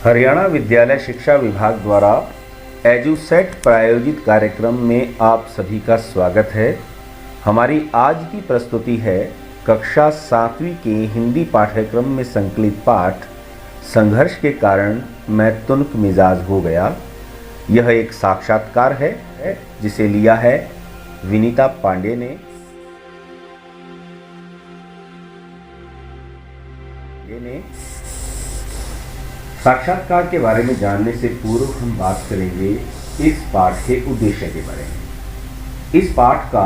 हरियाणा विद्यालय शिक्षा विभाग द्वारा एजुसेट प्रायोजित कार्यक्रम में आप सभी का स्वागत है। हमारी आज की प्रस्तुति है कक्षा 7वीं के हिंदी पाठ्यक्रम में संकलित पाठ संघर्ष के कारण मैं तुनक मिजाज हो गया। यह एक साक्षात्कार है जिसे लिया है विनीता पांडे ने। साक्षात्कार के बारे में जानने से पूर्व हम बात करेंगे इस पाठ के उद्देश्य के बारे में। इस पाठ का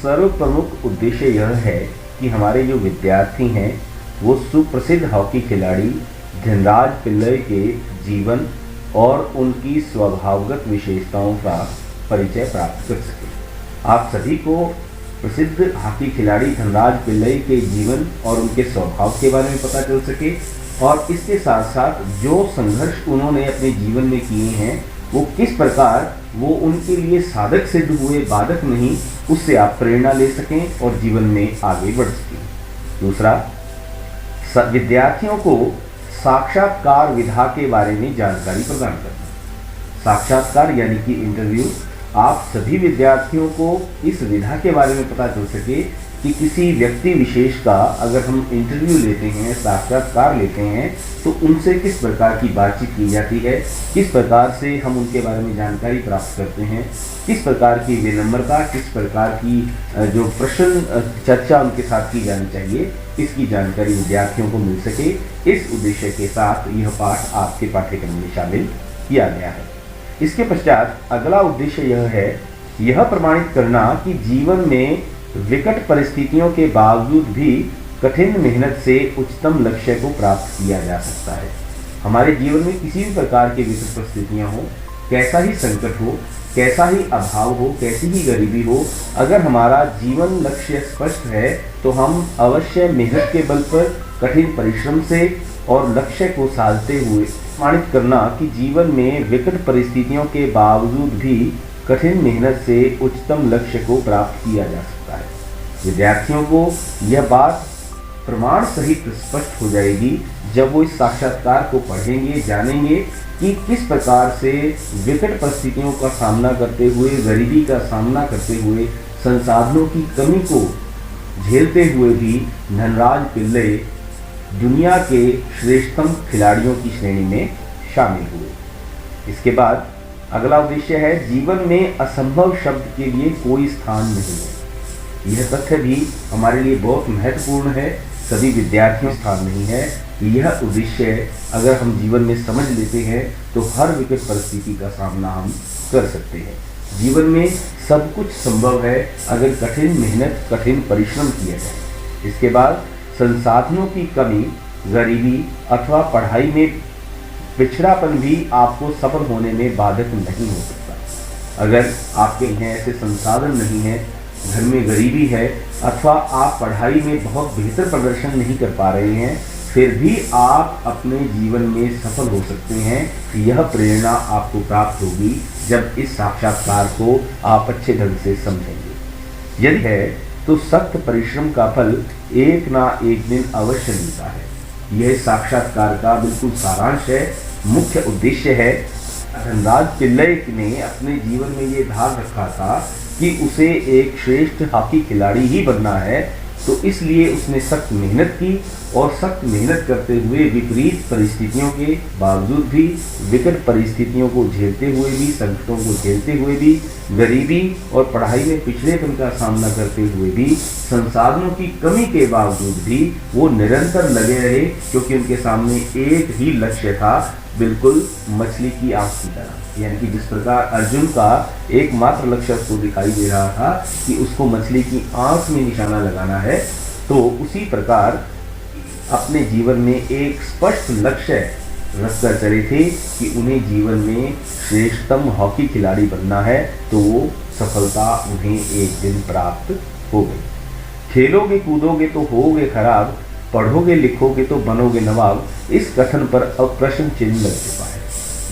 सर्वप्रमुख उद्देश्य यह है कि हमारे जो विद्यार्थी हैं वो सुप्रसिद्ध हॉकी खिलाड़ी धनराज पिल्लई के जीवन और उनकी स्वभावगत विशेषताओं का परिचय प्राप्त कर सकें। आप सभी को प्रसिद्ध हॉकी खिलाड़ी धनराज पिल्लई के जीवन और उनके स्वभाव के बारे में पता चल सके और इसके साथ साथ जो संघर्ष उन्होंने अपने जीवन में किए हैं वो किस प्रकार वो उनके लिए साधक सिद्ध हुए, बाधक नहीं, उससे आप प्रेरणा ले सकें और जीवन में आगे बढ़ सकें। दूसरा, विद्यार्थियों को साक्षात्कार विधा के बारे में जानकारी प्रदान करना। साक्षात्कार यानी कि इंटरव्यू, आप सभी विद्यार्थियों को इस विधा के बारे में पता चल सके कि किसी व्यक्ति विशेष का अगर हम इंटरव्यू लेते हैं, साक्षात्कार लेते हैं, तो उनसे किस प्रकार की बातचीत की जाती है, किस प्रकार से हम उनके बारे में जानकारी प्राप्त करते हैं, किस प्रकार की विनम्रता, किस प्रकार की जो प्रश्न चर्चा उनके साथ की जानी चाहिए, इसकी जानकारी विद्यार्थियों को मिल सके। इस उद्देश्य के साथ यह पाठ आपके पाठ्यक्रम में शामिल किया गया है। इसके पश्चात अगला उद्देश्य यह है, यह प्रमाणित करना कि जीवन में विकट परिस्थितियों के बावजूद भी कठिन मेहनत से उच्चतम लक्ष्य को प्राप्त किया जा सकता है। हमारे जीवन में किसी भी प्रकार की विकट परिस्थितियां हो, कैसा ही संकट हो, कैसा ही अभाव हो, कैसी ही गरीबी हो, अगर हमारा जीवन लक्ष्य स्पष्ट है तो हम अवश्य मेहनत के बल पर कठिन परिश्रम से और लक्ष्य को साधते हुए प्रमाणित करना कि जीवन में विकट परिस्थितियों के बावजूद भी कठिन मेहनत से उच्चतम लक्ष्य को प्राप्त किया जा सकता है। विद्यार्थियों को यह बात प्रमाण सहित स्पष्ट हो जाएगी जब वो इस साक्षात्कार को पढ़ेंगे, जानेंगे कि किस प्रकार से विकट परिस्थितियों का सामना करते हुए, गरीबी का सामना करते हुए, संसाधनों की कमी को झेलते हुए भी धनराज पिल्लई दुनिया के श्रेष्ठतम खिलाड़ियों की श्रेणी में शामिल हुए। इसके बाद अगला उद्देश्य है, जीवन में असंभव शब्द के लिए कोई स्थान नहीं है। यह तथ्य भी हमारे लिए बहुत महत्वपूर्ण है। सभी विद्यार्थियों स्थान नहीं है। यह उद्देश्य अगर हम जीवन में समझ लेते हैं तो हर विकट परिस्थिति का सामना हम कर सकते हैं। जीवन में सब कुछ संभव है अगर कठिन मेहनत, कठिन परिश्रम किया जाए। इसके बाद संसाधनों की कमी, गरीबी अथवा पढ़ाई में पिछड़ापन भी आपको सफल होने में बाधक नहीं हो सकता। अगर आपके यहाँ ऐसे संसाधन नहीं है, घर में गरीबी है अथवा आप पढ़ाई में बहुत बेहतर प्रदर्शन नहीं कर पा रहे हैं, फिर भी आप अपने जीवन में सफल हो सकते हैं। यह प्रेरणा आपको प्राप्त होगी जब इस साक्षात्कार को आप अच्छे ढंग से समझेंगे। यदि है तो सख्त परिश्रम का फल एक ना एक दिन अवश्य मिलता है। यह साक्षात्कार का बिल्कुल सारांश है, मुख्य उद्देश्य है। धनराज पिल्लई ने अपने जीवन में ये ध्यान रखा था कि उसे एक श्रेष्ठ हॉकी खिलाड़ी ही बनना है, तो इसलिए उसने सख्त मेहनत की और सख्त मेहनत करते हुए विपरीत परिस्थितियों के बावजूद भी, विकट परिस्थितियों को झेलते हुए भी, संकटों को झेलते हुए भी, गरीबी और पढ़ाई में पिछड़ेपन का सामना करते हुए भी, संसाधनों की कमी के बावजूद भी वो निरंतर लगे रहे, क्योंकि उनके सामने एक ही लक्ष्य था, बिल्कुल मछली की आंख की तरह। यानी कि जिस प्रकार अर्जुन का एकमात्र लक्ष्य उसको दिखाई दे रहा था कि उसको मछली की आंख में निशाना लगाना है, तो उसी प्रकार अपने जीवन में एक स्पष्ट लक्ष्य रखकर चले थे कि उन्हें जीवन में श्रेष्ठतम हॉकी खिलाड़ी बनना है, तो वो सफलता उन्हें एक दिन प्राप्त हो गई। खेलोगे कूदोगे तो होगे खराब, पढ़ोगे लिखोगे तो बनोगे नवाब, इस कथन पर अब प्रश्न चिन्ह लग चुका है।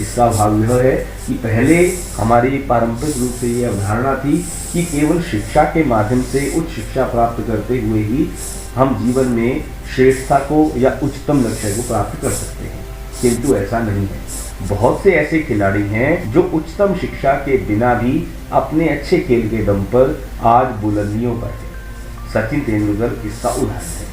इसका भाव यह है कि पहले हमारी पारंपरिक रूप से ये अवधारणा थी कि केवल शिक्षा के माध्यम से उच्च शिक्षा प्राप्त करते हुए ही हम जीवन में श्रेष्ठता को या उच्चतम लक्ष्य को प्राप्त कर सकते हैं। किंतु ऐसा नहीं है। बहुत से ऐसे खिलाड़ी हैं जो उच्चतम शिक्षा के बिना भी अपने अच्छे खेल के दम पर आज बुलंदियों पर है। सचिन तेंदुलकर इसका उदाहरण है,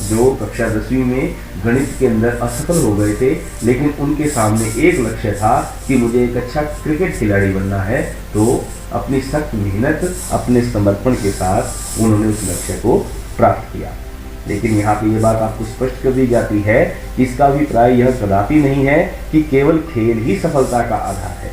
जो कक्षा 10वीं में गणित के अंदर असफल हो गए थे, लेकिन उनके सामने एक लक्ष्य था कि मुझे एक अच्छा क्रिकेट खिलाड़ी बनना है, तो अपनी सख्त मेहनत, अपने समर्पण के साथ उन्होंने उस लक्ष्य को प्राप्त किया। लेकिन यहाँ पे ये बात आपको स्पष्ट कर दी जाती है कि इसका अभिप्राय यह कदापि नहीं है कि केवल खेल ही सफलता का आधार है।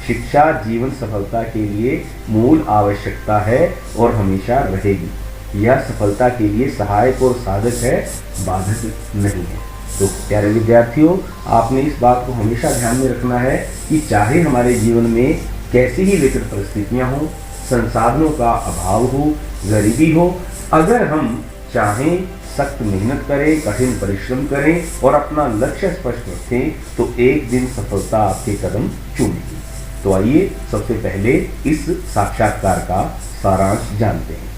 शिक्षा जीवन सफलता के लिए मूल आवश्यकता है और हमेशा रहेगी। यह सफलता के लिए सहायक और साधक है, बाधक नहीं है। तो प्यारे विद्यार्थियों, आपने इस बात को हमेशा ध्यान में रखना है कि चाहे हमारे जीवन में कैसी ही विकट परिस्थितियां हो, संसाधनों का अभाव हो, गरीबी हो, अगर हम चाहें, सख्त मेहनत करें, कठिन परिश्रम करें और अपना लक्ष्य स्पष्ट रखें, तो एक दिन सफलता आपके कदम चूमेगी। तो आइए सबसे पहले इस साक्षात्कार का सारांश जानते हैं।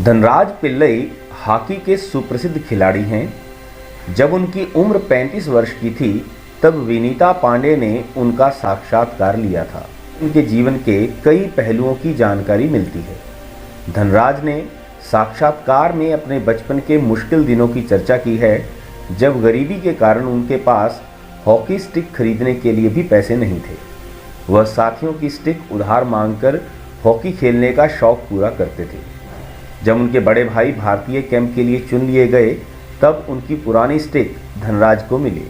धनराज पिल्लई हॉकी के सुप्रसिद्ध खिलाड़ी हैं। जब उनकी उम्र 35 वर्ष की थी, तब विनीता पांडे ने उनका साक्षात्कार लिया था। उनके जीवन के कई पहलुओं की जानकारी मिलती है। धनराज ने साक्षात्कार में अपने बचपन के मुश्किल दिनों की चर्चा की है, जब गरीबी के कारण उनके पास हॉकी स्टिक खरीदने के लिए भी पैसे नहीं थे। वह साथियों की स्टिक उधार मांगकर हॉकी खेलने का शौक पूरा करते थे। जब उनके बड़े भाई भारतीय कैंप के लिए चुन लिए गए, तब उनकी पुरानी स्टिक धनराज को मिली।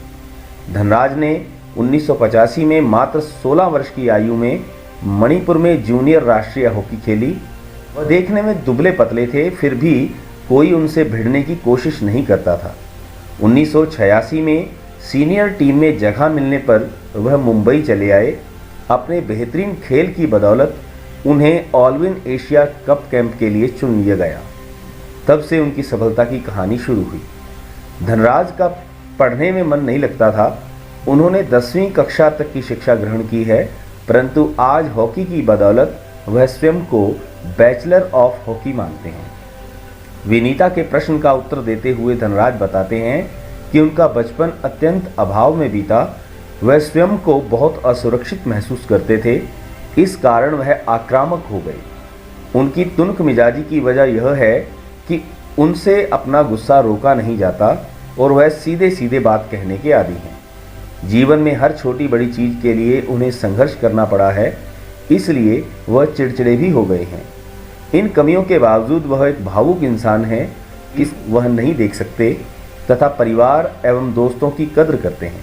धनराज ने 1985 में मात्र 16 वर्ष की आयु में मणिपुर में जूनियर राष्ट्रीय हॉकी खेली। वह देखने में दुबले पतले थे, फिर भी कोई उनसे भिड़ने की कोशिश नहीं करता था। 1986 में सीनियर टीम में जगह मिलने पर वह मुंबई चले आए। अपने बेहतरीन खेल की बदौलत उन्हें ऑलविन एशिया कप कैंप के लिए चुन लिया गया। तब से उनकी सफलता की कहानी शुरू हुई। धनराज का पढ़ने में मन नहीं लगता था। उन्होंने 10वीं कक्षा तक की शिक्षा ग्रहण की है, परंतु आज हॉकी की बदौलत वह स्वयं को बैचलर ऑफ हॉकी मानते हैं। विनीता के प्रश्न का उत्तर देते हुए धनराज बताते हैं कि उनका बचपन अत्यंत अभाव में बीता। वह स्वयं को बहुत असुरक्षित महसूस करते थे, इस कारण वह आक्रामक हो गए। उनकी तुनक मिजाजी की वजह यह है कि उनसे अपना गुस्सा रोका नहीं जाता और वह सीधे सीधे बात कहने के आदी हैं। जीवन में हर छोटी बड़ी चीज़ के लिए उन्हें संघर्ष करना पड़ा है, इसलिए वह चिड़चिड़े भी हो गए हैं। इन कमियों के बावजूद वह एक भावुक इंसान है कि वह नहीं देख सकते तथा परिवार एवं दोस्तों की कद्र करते हैं।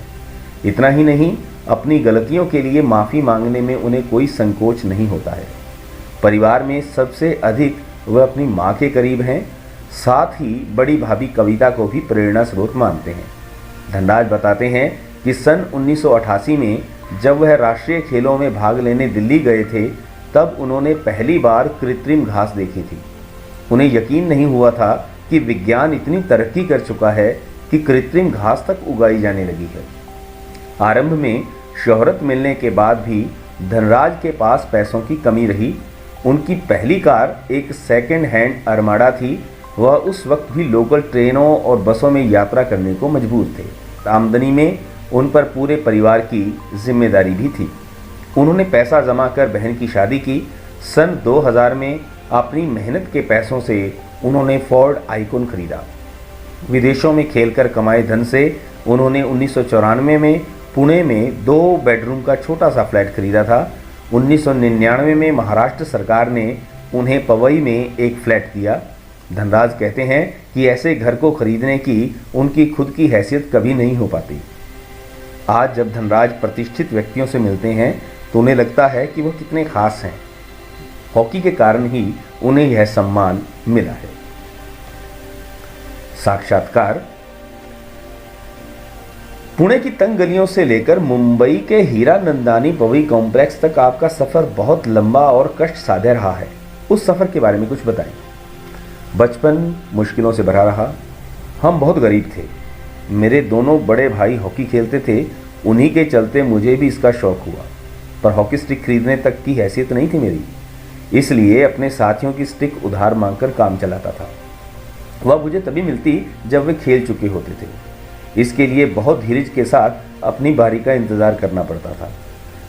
इतना ही नहीं, अपनी गलतियों के लिए माफ़ी मांगने में उन्हें कोई संकोच नहीं होता है। परिवार में सबसे अधिक वह अपनी माँ के करीब हैं, साथ ही बड़ी भाभी कविता को भी प्रेरणा स्रोत मानते हैं। धनराज बताते हैं कि सन 1988 में जब वह राष्ट्रीय खेलों में भाग लेने दिल्ली गए थे, तब उन्होंने पहली बार कृत्रिम घास देखी थी। उन्हें यकीन नहीं हुआ था कि विज्ञान इतनी तरक्की कर चुका है कि कृत्रिम घास तक उगाई जाने लगी है। आरंभ में शोहरत मिलने के बाद भी धनराज के पास पैसों की कमी रही। उनकी पहली कार एक सेकंड हैंड अरमाडा थी। वह उस वक्त भी लोकल ट्रेनों और बसों में यात्रा करने को मजबूर थे। आमदनी में उन पर पूरे परिवार की जिम्मेदारी भी थी। उन्होंने पैसा जमा कर बहन की शादी की। सन 2000 में अपनी मेहनत के पैसों से उन्होंने फोर्ड आइकॉन खरीदा। विदेशों में खेलकर कमाए धन से उन्होंने 1994 में पुणे में 2 बेडरूम का छोटा सा फ्लैट खरीदा था। 1999 में महाराष्ट्र सरकार ने उन्हें पवई में एक फ्लैट दिया। धनराज कहते हैं कि ऐसे घर को खरीदने की उनकी खुद की हैसियत कभी नहीं हो पाती। आज जब धनराज प्रतिष्ठित व्यक्तियों से मिलते हैं तो उन्हें लगता है कि वह कितने खास हैं। हॉकी के कारण ही उन्हें यह सम्मान मिला है। साक्षात्कार। पुणे की तंग गलियों से लेकर मुंबई के हीरानंदानी पवई कॉम्प्लेक्स तक आपका सफ़र बहुत लंबा और कष्ट साध्य रहा है। उस सफ़र के बारे में कुछ बताएं। बचपन मुश्किलों से भरा रहा। हम बहुत गरीब थे। मेरे दोनों बड़े भाई हॉकी खेलते थे, उन्हीं के चलते मुझे भी इसका शौक़ हुआ, पर हॉकी स्टिक खरीदने तक की हैसियत नहीं थी मेरी, इसलिए अपने साथियों की स्टिक उधार मांगकर काम चलाता था। वह मुझे तभी मिलती जब वे खेल चुके होते थे। इसके लिए बहुत धीरज के साथ अपनी बारी का इंतज़ार करना पड़ता था।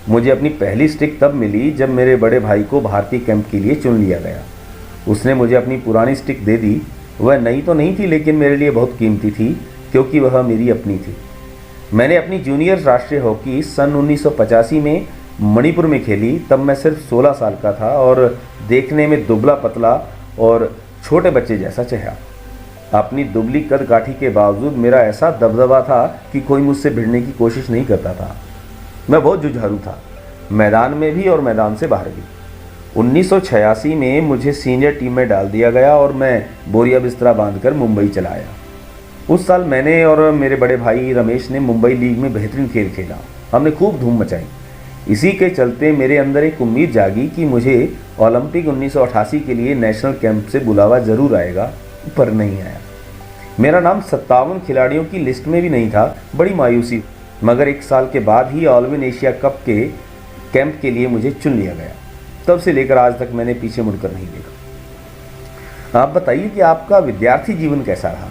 मुझे अपनी पहली स्टिक तब मिली जब मेरे बड़े भाई को भारतीय कैंप के लिए चुन लिया गया। उसने मुझे अपनी पुरानी स्टिक दे दी। वह नई तो नहीं थी, लेकिन मेरे लिए बहुत कीमती थी क्योंकि वह मेरी अपनी थी। मैंने अपनी जूनियर राष्ट्रीय हॉकी सन 1985 में मणिपुर में खेली। तब मैं सिर्फ 16 साल का था और देखने में दुबला पतला और छोटे बच्चे जैसा चेहरा। अपनी दुबली कद काठी के बावजूद मेरा ऐसा दबदबा था कि कोई मुझसे भिड़ने की कोशिश नहीं करता था। मैं बहुत जुझारू था, मैदान में भी और मैदान से बाहर भी। 1986 में मुझे सीनियर टीम में डाल दिया गया और मैं बोरिया बिस्तरा बांधकर मुंबई चला आया। उस साल मैंने और मेरे बड़े भाई रमेश ने मुंबई लीग में बेहतरीन खेल खेला। हमने खूब धूम मचाई। इसी के चलते मेरे अंदर एक उम्मीद जागी कि मुझे ओलंपिक 1988 के लिए नेशनल कैंप से बुलावा जरूर आएगा, पर नहीं आया। मेरा नाम 57 खिलाड़ियों की लिस्ट में भी नहीं था। बड़ी मायूसी, मगर एक साल के बाद ही ऑल इन एशिया कप के कैंप के लिए मुझे चुन लिया गया। तब से लेकर आज तक मैंने पीछे मुड़कर नहीं देखा। आप बताइए कि आपका विद्यार्थी जीवन कैसा रहा?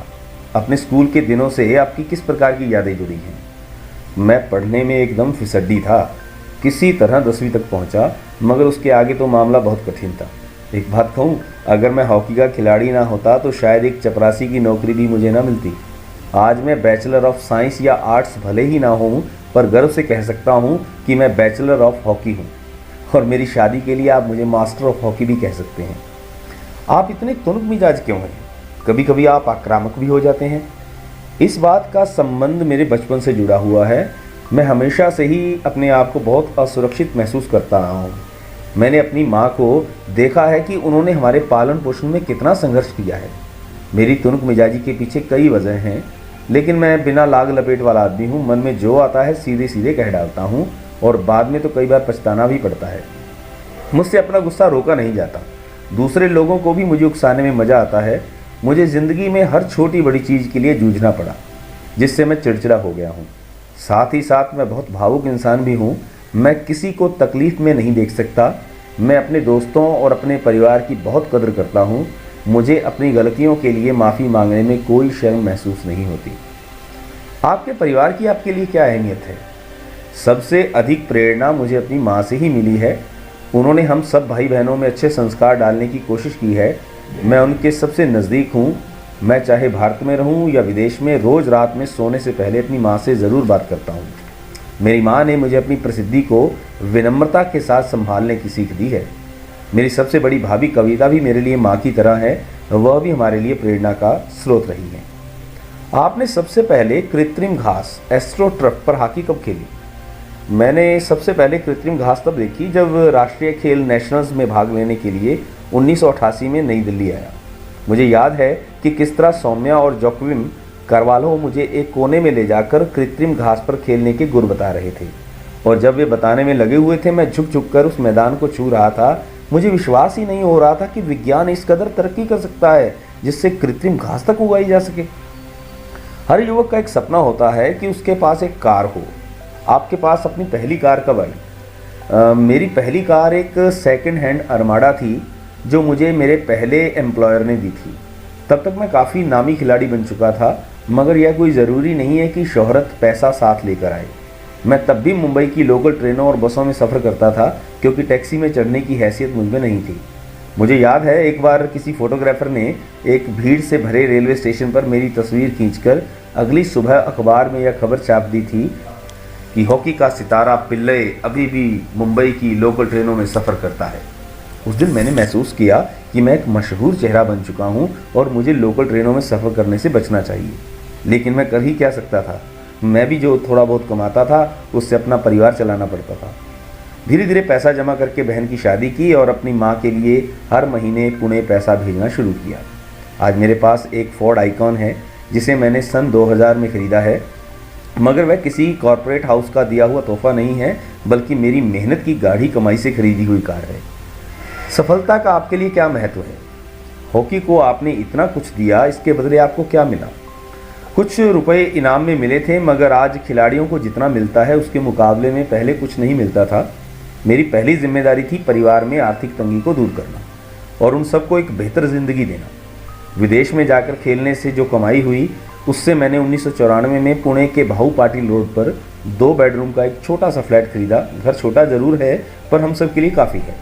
अपने स्कूल के दिनों से आपकी किस प्रकार की यादें जुड़ी हैं? मैं पढ़ने में एकदम फिसड्डी था। किसी तरह 10वीं तक पहुंचा, मगर उसके आगे तो मामला बहुत कठिन था। एक बात कहूं, अगर मैं हॉकी का खिलाड़ी ना होता तो शायद एक चपरासी की नौकरी भी मुझे ना मिलती। आज मैं बैचलर ऑफ साइंस या आर्ट्स भले ही ना हूं, पर गर्व से कह सकता हूं कि मैं बैचलर ऑफ हॉकी हूं। और मेरी शादी के लिए आप मुझे मास्टर ऑफ हॉकी भी कह सकते हैं। आप इतने तुनक मिजाज क्यों हैं? कभी कभी आप आक्रामक भी हो जाते हैं। इस बात का संबंध मेरे बचपन से जुड़ा हुआ है। मैं हमेशा से ही अपने आप को बहुत असुरक्षित महसूस करता रहा हूँ। मैंने अपनी माँ को देखा है कि उन्होंने हमारे पालन पोषण में कितना संघर्ष किया है। मेरी तुनक मिजाजी के पीछे कई वजह हैं, लेकिन मैं बिना लाग लपेट वाला आदमी हूँ। मन में जो आता है सीधे सीधे कह डालता हूँ और बाद में तो कई बार पछताना भी पड़ता है। मुझसे अपना गुस्सा रोका नहीं जाता। दूसरे लोगों को भी मुझे उकसाने में मज़ा आता है। मुझे ज़िंदगी में हर छोटी बड़ी चीज़ के लिए जूझना पड़ा, जिससे मैं चिड़चिड़ा हो गया हूँ। साथ ही साथ मैं बहुत भावुक इंसान भी हूँ। मैं किसी को तकलीफ़ में नहीं देख सकता। मैं अपने दोस्तों और अपने परिवार की बहुत कदर करता हूँ। मुझे अपनी गलतियों के लिए माफ़ी मांगने में कोई शर्म महसूस नहीं होती। आपके परिवार की आपके लिए क्या अहमियत है? सबसे अधिक प्रेरणा मुझे अपनी माँ से ही मिली है। उन्होंने हम सब भाई बहनों में अच्छे संस्कार डालने की कोशिश की है। मैं उनके सबसे नज़दीक हूँ। मैं चाहे भारत में रहूँ या विदेश में, रोज़ रात में सोने से पहले अपनी माँ से ज़रूर बात करता हूँ। मेरी माँ ने मुझे अपनी प्रसिद्धि को विनम्रता के साथ संभालने की सीख दी है। मेरी सबसे बड़ी भाभी कविता भी मेरे लिए माँ की तरह है। वह भी हमारे लिए प्रेरणा का स्रोत रही है। आपने सबसे पहले कृत्रिम घास एस्ट्रोटर्फ पर हॉकी कब खेली? मैंने सबसे पहले कृत्रिम घास तब देखी जब राष्ट्रीय खेल नेशनल्स में भाग लेने के लिए 1988 में नई दिल्ली आया। मुझे याद है कि किस तरह सौम्या और जोक्विम करवालो मुझे एक कोने में ले जाकर कृत्रिम घास पर खेलने के गुर बता रहे थे, और जब वे बताने में लगे हुए थे मैं झुक झुक कर उस मैदान को छू रहा था। मुझे विश्वास ही नहीं हो रहा था कि विज्ञान इस कदर तरक्की कर सकता है जिससे कृत्रिम घास तक उगाई जा सके। हर युवक का एक सपना होता है कि उसके पास एक कार हो। आपके पास अपनी पहली कार कब आई? मेरी पहली कार एक सेकंड हैंड अरमाडा थी जो मुझे मेरे पहले एम्प्लॉयर ने दी थी। तब तक मैं काफ़ी नामी खिलाड़ी बन चुका था, मगर यह कोई ज़रूरी नहीं है कि शोहरत पैसा साथ लेकर आए। मैं तब भी मुंबई की लोकल ट्रेनों और बसों में सफ़र करता था क्योंकि टैक्सी में चढ़ने की हैसियत मुझ में नहीं थी। मुझे याद है एक बार किसी फोटोग्राफर ने एक भीड़ से भरे रेलवे स्टेशन पर मेरी तस्वीर खींचकर अगली सुबह अखबार में यह खबर छाप दी थी कि हॉकी का सितारा पिल्ले अभी भी मुंबई की लोकल ट्रेनों में सफ़र करता है। उस दिन मैंने महसूस किया कि मैं एक मशहूर चेहरा बन चुका हूँ और मुझे लोकल ट्रेनों में सफ़र करने से बचना चाहिए। लेकिन मैं कर ही क्या सकता था? मैं भी जो थोड़ा बहुत कमाता था उससे अपना परिवार चलाना पड़ता था। धीरे धीरे पैसा जमा करके बहन की शादी की और अपनी माँ के लिए हर महीने पुणे पैसा भेजना शुरू किया। आज मेरे पास एक फोर्ड आइकॉन है जिसे मैंने सन 2000 में ख़रीदा है, मगर वह किसी कॉरपोरेट हाउस का दिया हुआ तोहफा नहीं है, बल्कि मेरी मेहनत की गाढ़ी कमाई से खरीदी हुई कार है। सफलता का आपके लिए क्या महत्व है? हॉकी को आपने इतना कुछ दिया, इसके बदले आपको क्या मिला? कुछ रुपए इनाम में मिले थे, मगर आज खिलाड़ियों को जितना मिलता है उसके मुकाबले में पहले कुछ नहीं मिलता था। मेरी पहली जिम्मेदारी थी परिवार में आर्थिक तंगी को दूर करना और उन सबको एक बेहतर ज़िंदगी देना। विदेश में जाकर खेलने से जो कमाई हुई उससे मैंने 1994 में पुणे के भाऊ पाटिल रोड पर 2 बेडरूम का एक छोटा सा फ्लैट खरीदा। घर छोटा ज़रूर है पर हम सब के लिए काफ़ी है।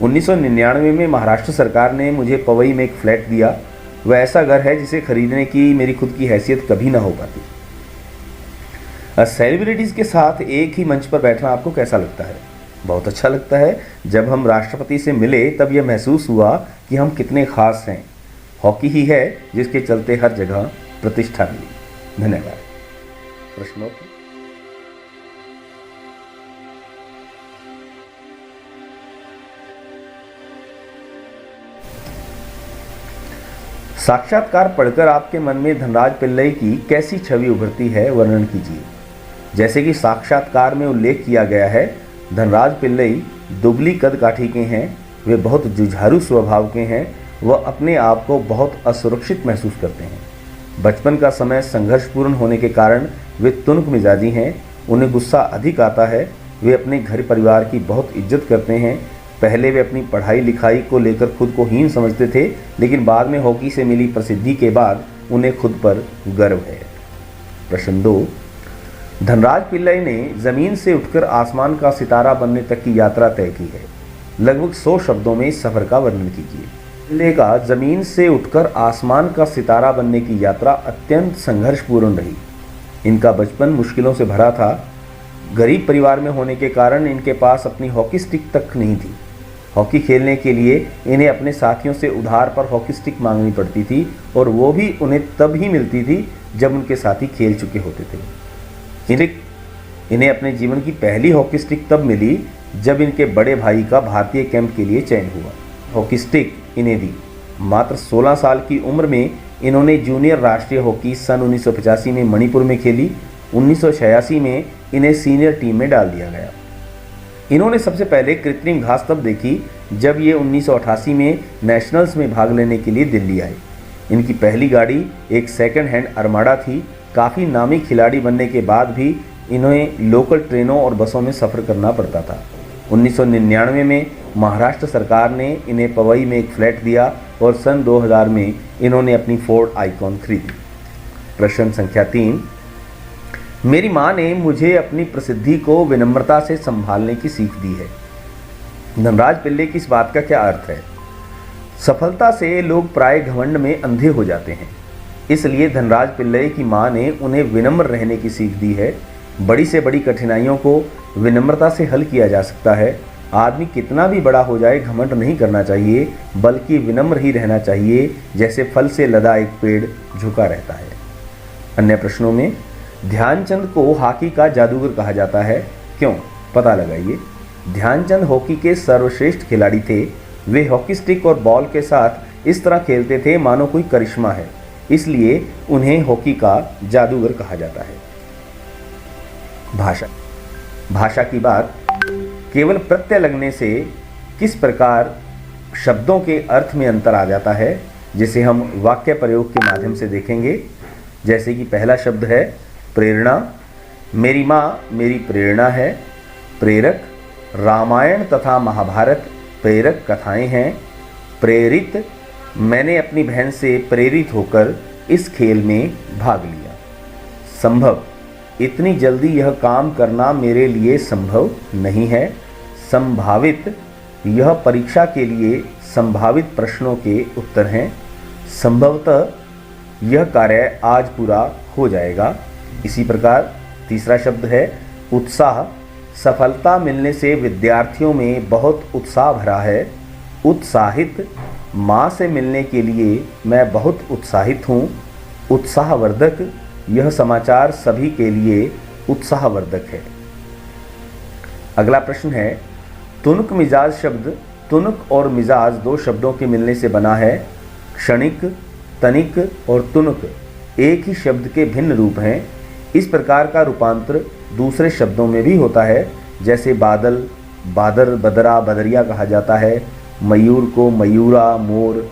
1999 में महाराष्ट्र सरकार ने मुझे पवई में एक फ्लैट दिया। वह ऐसा घर है जिसे खरीदने की मेरी खुद की हैसियत कभी ना हो पाती। सेलिब्रिटीज़ के साथ एक ही मंच पर बैठना आपको कैसा लगता है? बहुत अच्छा लगता है। जब हम राष्ट्रपति से मिले तब यह महसूस हुआ कि हम कितने खास हैं। हॉकी ही है जिसके चलते हर जगह प्रतिष्ठा मिली। धन्यवाद। प्रश्नोत्तर। साक्षात्कार पढ़कर आपके मन में धनराज पिल्लई की कैसी छवि उभरती है, वर्णन कीजिए। जैसे कि साक्षात्कार में उल्लेख किया गया है, धनराज पिल्लई दुबली कदकाठी के हैं, वे बहुत जुझारू स्वभाव के हैं, वह अपने आप को बहुत असुरक्षित महसूस करते हैं। बचपन का समय संघर्षपूर्ण होने के कारण वे तुनक मिजाजी हैं, उन्हें गुस्सा अधिक आता है। वे अपने घर परिवार की बहुत इज्जत करते हैं। पहले वे अपनी पढ़ाई लिखाई को लेकर खुद को हीन समझते थे, लेकिन बाद में हॉकी से मिली प्रसिद्धि के बाद उन्हें खुद पर गर्व है। प्रश्न 2। धनराज पिल्लई ने जमीन से उठकर आसमान का सितारा बनने तक की यात्रा तय की है। लगभग 100 शब्दों में इस सफर का वर्णन कीजिए। पिल्लई का जमीन से उठकर आसमान का सितारा बनने की यात्रा अत्यंत संघर्षपूर्ण रही। इनका बचपन मुश्किलों से भरा था। गरीब परिवार में होने के कारण इनके पास अपनी हॉकी स्टिक तक नहीं थी। हॉकी खेलने के लिए इन्हें अपने साथियों से उधार पर हॉकी स्टिक मांगनी पड़ती थी और वो भी उन्हें तब ही मिलती थी जब उनके साथी खेल चुके होते थे। इन्हें अपने जीवन की पहली हॉकी स्टिक तब मिली जब इनके बड़े भाई का भारतीय कैंप के लिए चयन हुआ। हॉकी स्टिक इन्हें दी। मात्र 16 साल की उम्र में इन्होंने जूनियर राष्ट्रीय हॉकी सन 1985 में मणिपुर में खेली। 1986 में इन्हें सीनियर टीम में डाल दिया गया। इन्होंने सबसे पहले कृत्रिम घास तब देखी जब ये 1988 में नेशनल्स में भाग लेने के लिए दिल्ली आए। इनकी पहली गाड़ी एक सेकंड हैंड अरमाडा थी। काफ़ी नामी खिलाड़ी बनने के बाद भी इन्हें लोकल ट्रेनों और बसों में सफ़र करना पड़ता था। 1999 में महाराष्ट्र सरकार ने इन्हें पवई में एक फ्लैट दिया और सन 2000 में इन्होंने अपनी फोर्ड आइकॉन खरीदी। प्रश्न संख्या 3। मेरी माँ ने मुझे अपनी प्रसिद्धि को विनम्रता से संभालने की सीख दी है। धनराज पिल्लई की इस बात का क्या अर्थ है? सफलता से लोग प्राय घमंड में अंधे हो जाते हैं, इसलिए धनराज पिल्लई की माँ ने उन्हें विनम्र रहने की सीख दी है। बड़ी से बड़ी कठिनाइयों को विनम्रता से हल किया जा सकता है। आदमी कितना भी बड़ा हो जाए घमंड नहीं करना चाहिए, बल्कि विनम्र ही रहना चाहिए, जैसे फल से लदा एक पेड़ झुका रहता है। अन्य प्रश्नों में ध्यानचंद को हॉकी का जादूगर कहा जाता है, क्यों? पता लगाइए। ध्यानचंद हॉकी के सर्वश्रेष्ठ खिलाड़ी थे। वे हॉकी स्टिक और बॉल के साथ इस तरह खेलते थे मानो कोई करिश्मा है, इसलिए उन्हें हॉकी का जादूगर कहा जाता है। भाषा की बात केवल प्रत्यय लगने से किस प्रकार शब्दों के अर्थ में अंतर आ जाता है, जिसे हम वाक्य प्रयोग के माध्यम से देखेंगे। जैसे कि पहला शब्द है प्रेरणा। मेरी माँ मेरी प्रेरणा है। प्रेरक, रामायण तथा महाभारत प्रेरक कथाएं हैं। प्रेरित, मैंने अपनी बहन से प्रेरित होकर इस खेल में भाग लिया। संभव, इतनी जल्दी यह काम करना मेरे लिए संभव नहीं है। संभावित, यह परीक्षा के लिए संभावित प्रश्नों के उत्तर हैं। संभवतः, यह कार्य आज पूरा हो जाएगा। इसी प्रकार तीसरा शब्द है उत्साह। सफलता मिलने से विद्यार्थियों में बहुत उत्साह भरा है। उत्साहित, माँ से मिलने के लिए मैं बहुत उत्साहित हूँ। उत्साहवर्धक, यह समाचार सभी के लिए उत्साहवर्धक है। अगला प्रश्न है तुनक मिजाज। शब्द तुनक और मिजाज 2 शब्दों के मिलने से बना है। क्षणिक, तनिक और तुनक एक ही शब्द के भिन्न रूप हैं। इस प्रकार का रूपांतर दूसरे शब्दों में भी होता है, जैसे बादल, बादर, बदरा, बदरिया कहा जाता है। मयूर को मयूरा, मोर।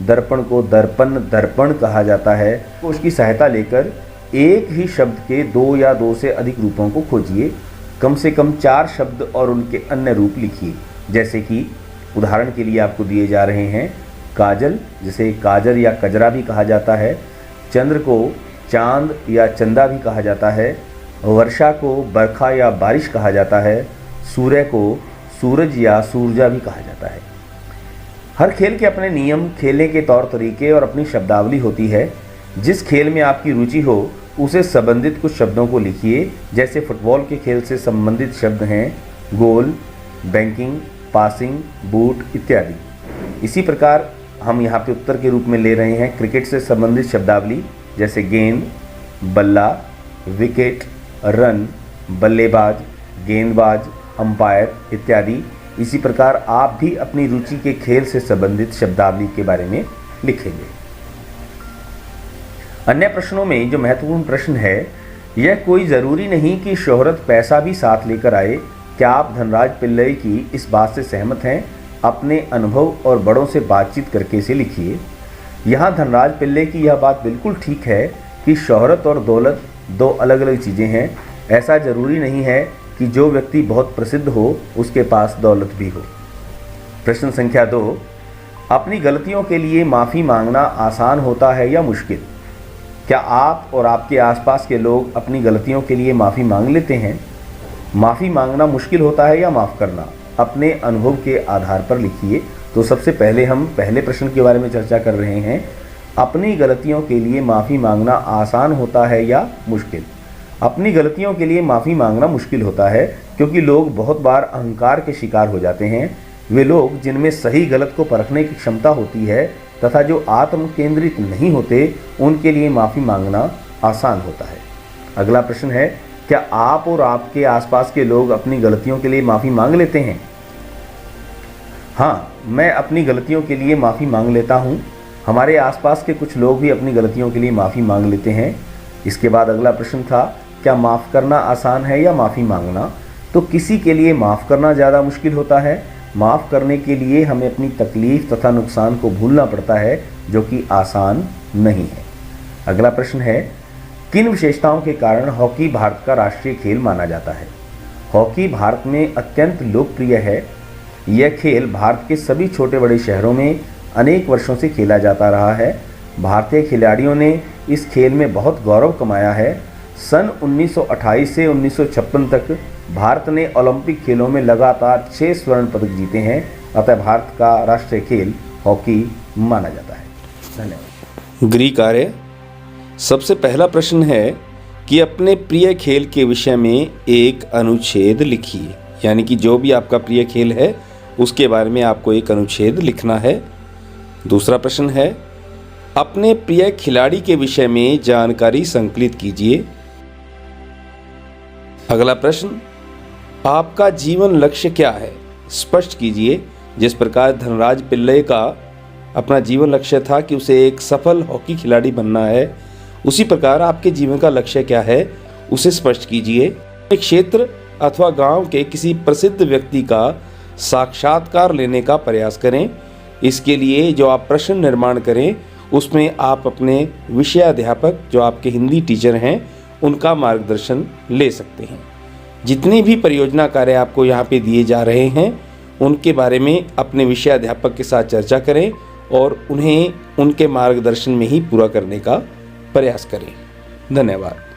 दर्पण को दर्पण, दर्पण कहा जाता है। तो उसकी सहायता लेकर एक ही शब्द के 2 या 2 से अधिक रूपों को खोजिए। कम से कम 4 शब्द और उनके अन्य रूप लिखिए। जैसे कि उदाहरण के लिए आपको दिए जा रहे हैं काजल, जिसे काजर या कजरा भी कहा जाता है। चंद्र को चांद या चंदा भी कहा जाता है, वर्षा को बरखा या बारिश कहा जाता है, सूर्य को सूरज या सूरजा भी कहा जाता है। हर खेल के अपने नियम, खेलने के तौर तरीके और अपनी शब्दावली होती है। जिस खेल में आपकी रुचि हो उसे संबंधित कुछ शब्दों को लिखिए। जैसे फुटबॉल के खेल से संबंधित शब्द हैं गोल, बैंकिंग, पासिंग, बूट इत्यादि। इसी प्रकार हम यहाँ पे उत्तर के रूप में ले रहे हैं क्रिकेट से संबंधित शब्दावली, जैसे गेंद, बल्ला, विकेट, रन, बल्लेबाज, गेंदबाज, अंपायर इत्यादि। इसी प्रकार आप भी अपनी रुचि के खेल से संबंधित शब्दावली के बारे में लिखेंगे। अन्य प्रश्नों में जो महत्वपूर्ण प्रश्न है, यह कोई ज़रूरी नहीं कि शोहरत पैसा भी साथ लेकर आए। क्या आप धनराज पिल्लई की इस बात से सहमत हैं? अपने अनुभव और बड़ों से बातचीत करके इसे लिखिए। यहाँ धनराज पिल्लई की यह बात बिल्कुल ठीक है कि शोहरत और दौलत दो अलग अलग चीज़ें हैं। ऐसा ज़रूरी नहीं है कि जो व्यक्ति बहुत प्रसिद्ध हो उसके पास दौलत भी हो। प्रश्न संख्या 2, अपनी गलतियों के लिए माफ़ी मांगना आसान होता है या मुश्किल? क्या आप और आपके आसपास के लोग अपनी गलतियों के लिए माफ़ी मांग लेते हैं? माफ़ी मांगना मुश्किल होता है या माफ़ करना? अपने अनुभव के आधार पर लिखिए। तो सबसे पहले हम पहले प्रश्न के बारे में चर्चा कर रहे हैं, अपनी गलतियों के लिए माफ़ी मांगना आसान होता है या मुश्किल? अपनी गलतियों के लिए माफ़ी मांगना मुश्किल होता है, क्योंकि लोग बहुत बार अहंकार के शिकार हो जाते हैं। वे लोग जिनमें सही गलत को परखने की क्षमता होती है तथा जो आत्म केंद्रित नहीं होते, उनके लिए माफ़ी मांगना आसान होता है। अगला प्रश्न है, क्या आप और आपके आसपास के लोग अपनी गलतियों के लिए माफ़ी मांग लेते हैं? हाँ, मैं अपनी गलतियों के लिए माफ़ी मांग लेता हूँ। हमारे आसपास के कुछ लोग भी अपनी गलतियों के लिए माफ़ी मांग लेते हैं। इसके बाद अगला प्रश्न था, क्या माफ़ करना आसान है या माफ़ी मांगना? तो किसी के लिए माफ़ करना ज़्यादा मुश्किल होता है। माफ़ करने के लिए हमें अपनी तकलीफ़ तथा नुकसान को भूलना पड़ता है, जो कि आसान नहीं है। अगला प्रश्न है, किन विशेषताओं के कारण हॉकी भारत का राष्ट्रीय खेल माना जाता है? हॉकी भारत में अत्यंत लोकप्रिय है। यह खेल भारत के सभी छोटे बड़े शहरों में अनेक वर्षों से खेला जाता रहा है। भारतीय खिलाड़ियों ने इस खेल में बहुत गौरव कमाया है। सन 1928 से 1956 तक भारत ने ओलंपिक खेलों में लगातार 6 स्वर्ण पदक जीते हैं। अतः भारत का राष्ट्रीय खेल हॉकी माना जाता है। धन्यवाद। ग्रीक आर्य, सबसे पहला प्रश्न है कि अपने प्रिय खेल के विषय में एक अनुच्छेद लिखिए। यानी कि जो भी आपका प्रिय खेल है उसके बारे में आपको एक अनुच्छेद लिखना है। दूसरा प्रश्न है, अपने प्रिय खिलाड़ी के विषय में जानकारी संकलित कीजिए। अगला प्रश्न, आपका जीवन लक्ष्य क्या है? स्पष्ट कीजिए। जिस प्रकार धनराज पिल्लई का अपना जीवन लक्ष्य था कि उसे एक सफल हॉकी खिलाड़ी बनना है, उसी प्रकार आपके जीवन का लक्ष्य क्या है उसे स्पष्ट कीजिए। एक क्षेत्र अथवा गांव के किसी प्रसिद्ध व्यक्ति का साक्षात्कार लेने का प्रयास करें। इसके लिए जो आप प्रश्न निर्माण करें उसमें आप अपने विषयाध्यापक जो आपके हिंदी टीचर हैं उनका मार्गदर्शन ले सकते हैं। जितने भी परियोजना कार्य आपको यहाँ पे दिए जा रहे हैं उनके बारे में अपने विषयाध्यापक के साथ चर्चा करें और उन्हें उनके मार्गदर्शन में ही पूरा करने का प्रयास करें। धन्यवाद।